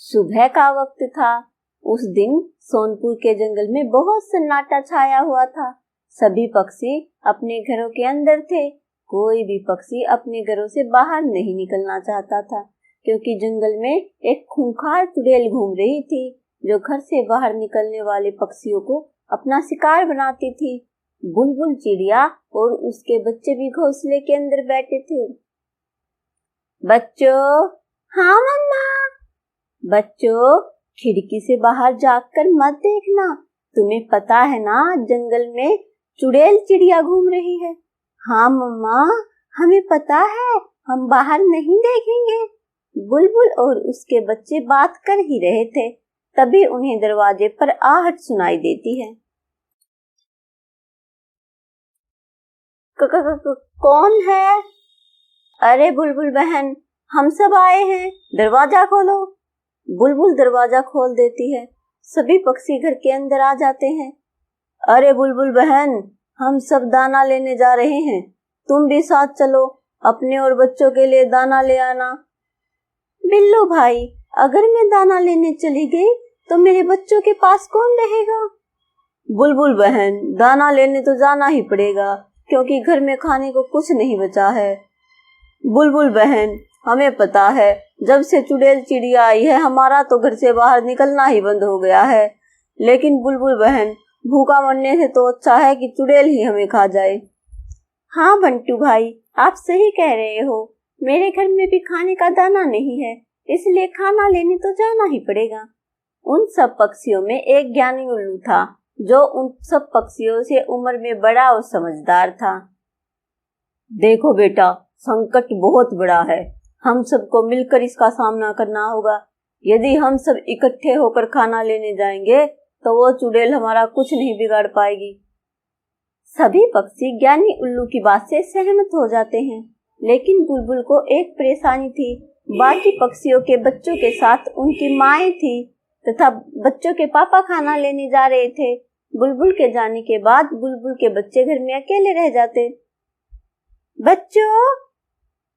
सुबह का वक्त था। उस दिन सोनपुर के जंगल में बहुत सन्नाटा छाया हुआ था। सभी पक्षी अपने घरों के अंदर थे। कोई भी पक्षी अपने घरों से बाहर नहीं निकलना चाहता था, क्योंकि जंगल में एक खूंखार चुड़ैल घूम रही थी, जो घर से बाहर निकलने वाले पक्षियों को अपना शिकार बनाती थी। बुलबुल चिड़िया और उसके बच्चे भी घोंसले के अंदर बैठे थे। बच्चों, हाँ मम्मा। बच्चों, खिड़की से बाहर झांककर मत देखना। तुम्हें पता है ना, जंगल में चुड़ैल चिड़िया घूम रही है। हाँ मम्मा, हमें पता है, हम बाहर नहीं देखेंगे। बुलबुल और उसके बच्चे बात कर ही रहे थे, तभी उन्हें दरवाजे पर आहट सुनाई देती है। कौन है? अरे बुलबुल बहन, हम सब आए हैं, दरवाजा खोलो। बुलबुल दरवाजा खोल देती है। सभी पक्षी घर के अंदर आ जाते हैं। अरे बुलबुल बहन, हम सब दाना लेने जा रहे हैं, तुम भी साथ चलो, अपने और बच्चों के लिए दाना ले आना। बिल्लू भाई, अगर मैं दाना लेने चली गई तो मेरे बच्चों के पास कौन रहेगा? बुलबुल बहन, दाना लेने तो जाना ही पड़ेगा, क्योंकि घर में खाने को कुछ नहीं बचा है। बुलबुल बहन, हमें पता है, जब से चुड़ैल चिड़िया आई है, हमारा तो घर से बाहर निकलना ही बंद हो गया है। लेकिन बुलबुल बहन, भूखा मरने से तो अच्छा है कि चुड़ैल ही हमें खा जाए। हाँ बंटू भाई, आप सही कह रहे हो। मेरे घर में भी खाने का दाना नहीं है, इसलिए खाना लेने तो जाना ही पड़ेगा। उन सब पक्षियों में एक ज्ञानी उल्लू था, जो उन सब पक्षियों से उम्र में बड़ा और समझदार था। देखो बेटा, संकट बहुत बड़ा है, हम सबको मिलकर इसका सामना करना होगा। यदि हम सब इकट्ठे होकर खाना लेने जाएंगे तो वो चुड़ैल हमारा कुछ नहीं बिगाड़ पाएगी। सभी पक्षी ज्ञानी उल्लू की बात से सहमत हो जाते हैं, लेकिन बुलबुल को एक परेशानी थी। बाकी पक्षियों के बच्चों के साथ उनकी माएं थी तथा बच्चों के पापा खाना लेने जा रहे थे। बुलबुल के जाने के बाद बुलबुल के बच्चे घर में अकेले रह जाते। बच्चों,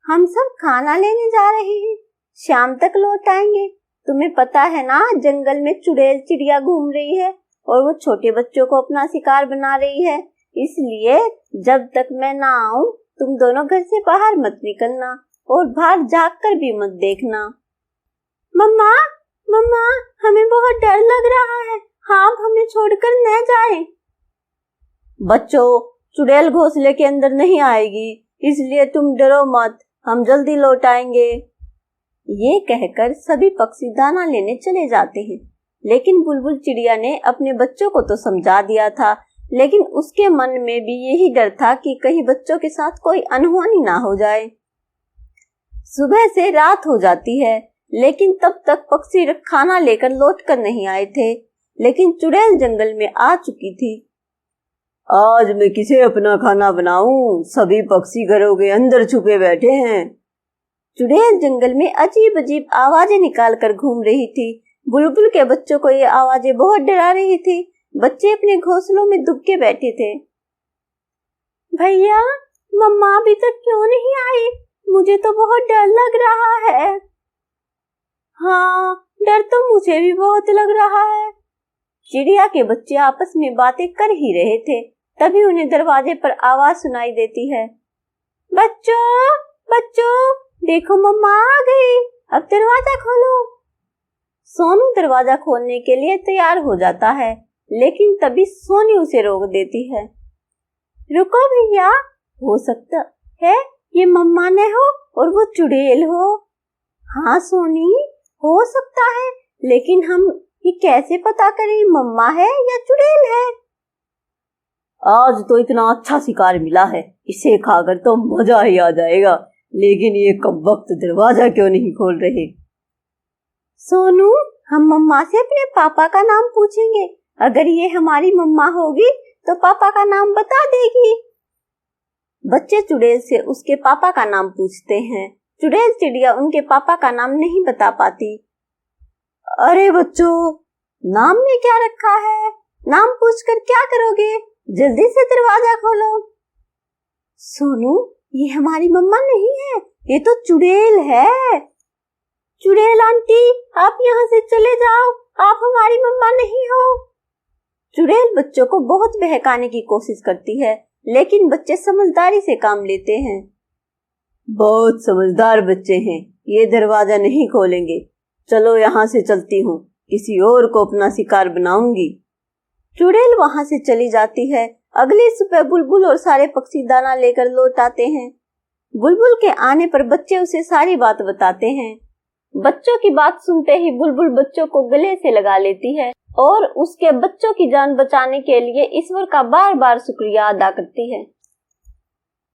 हम सब खाना लेने जा रहे हैं, शाम तक लौट आएंगे। तुम्हें पता है ना, जंगल में चुड़ैल चिड़िया घूम रही है और वो छोटे बच्चों को अपना शिकार बना रही है। इसलिए जब तक मैं ना आऊं, तुम दोनों घर से बाहर मत निकलना और बाहर जाकर भी मत देखना। मम्मा, मम्मा, हमें बहुत डर लग रहा है, आप हमें छोड़कर न जाएं। बच्चों, चुड़ैल घोंसले के अंदर नहीं आएगी, इसलिए तुम डरो मत, हम जल्दी लौट आएंगे। ये कहकर सभी पक्षी दाना लेने चले जाते हैं। लेकिन बुलबुल चिड़िया ने अपने बच्चों को तो समझा दिया था, लेकिन उसके मन में भी यही डर था कि कहीं बच्चों के साथ कोई अनहोनी ना हो जाए। सुबह से रात हो जाती है, लेकिन तब तक पक्षी खाना लेकर लौट कर नहीं आए थे। लेकिन चुड़ैल जंगल में आ चुकी थी। आज मैं किसे अपना खाना बनाऊं? सभी पक्षी घरों के अंदर छुपे बैठे हैं। चुड़ैल जंगल में अजीब अजीब आवाजें निकाल कर घूम रही थी। बुलबुल के बच्चों को ये आवाजें बहुत डरा रही थी। बच्चे अपने घोंसलों में दुबके बैठे थे। भैया, मम्मा अभी तक क्यों नहीं आई? मुझे तो बहुत डर लग रहा है। हाँ, डर तो मुझे भी बहुत लग रहा है। चिड़िया के बच्चे आपस में बातें कर ही रहे थे, तभी उन्हें दरवाजे पर आवाज सुनाई देती है। बच्चों, बच्चों, देखो मम्मा आ गई, अब दरवाजा खोलो। सोनू दरवाजा खोलने के लिए तैयार हो जाता है, लेकिन तभी सोनी उसे रोक देती है। रुको भैया, हो सकता है ये मम्मा न हो और वो चुड़ैल हो। हाँ सोनी, हो सकता है, लेकिन हम ये कैसे पता करें मम्मा है या चुड़ैल है? आज तो इतना अच्छा शिकार मिला है, इसे खाकर तो मजा ही आ जाएगा। लेकिन ये कब वक्त दरवाजा क्यों नहीं खोल रहे? सोनू, हम मम्मा से अपने पापा का नाम पूछेंगे। अगर ये हमारी मम्मा होगी तो पापा का नाम बता देगी। बच्चे चुड़ैल से उसके पापा का नाम पूछते हैं। चुड़ैल चिड़िया उनके पापा का नाम नहीं बता पाती। अरे बच्चों, नाम में क्या रखा है? नाम पूछकर क्या करोगे? जल्दी से दरवाजा खोलो। सोनू, ये हमारी मम्मा नहीं है, ये तो चुड़ैल है। चुड़ैल आंटी, आप यहाँ से चले जाओ, आप हमारी मम्मा नहीं हो। चुड़ैल बच्चों को बहुत बहकाने की कोशिश करती है, लेकिन बच्चे समझदारी से काम लेते हैं। बहुत समझदार बच्चे हैं, ये दरवाजा नहीं खोलेंगे। चलो यहाँ से चलती हूँ, किसी और को अपना शिकार बनाऊंगी। चुड़ैल वहां से चली जाती है। अगली सुबह बुलबुल और सारे पक्षी दाना लेकर लौट आते हैं। बुलबुल के आने पर बच्चे उसे सारी बात बताते हैं। बच्चों की बात सुनते ही बुलबुल बच्चों को गले से लगा लेती है और उसके बच्चों की जान बचाने के लिए ईश्वर का बार बार शुक्रिया अदा करती है।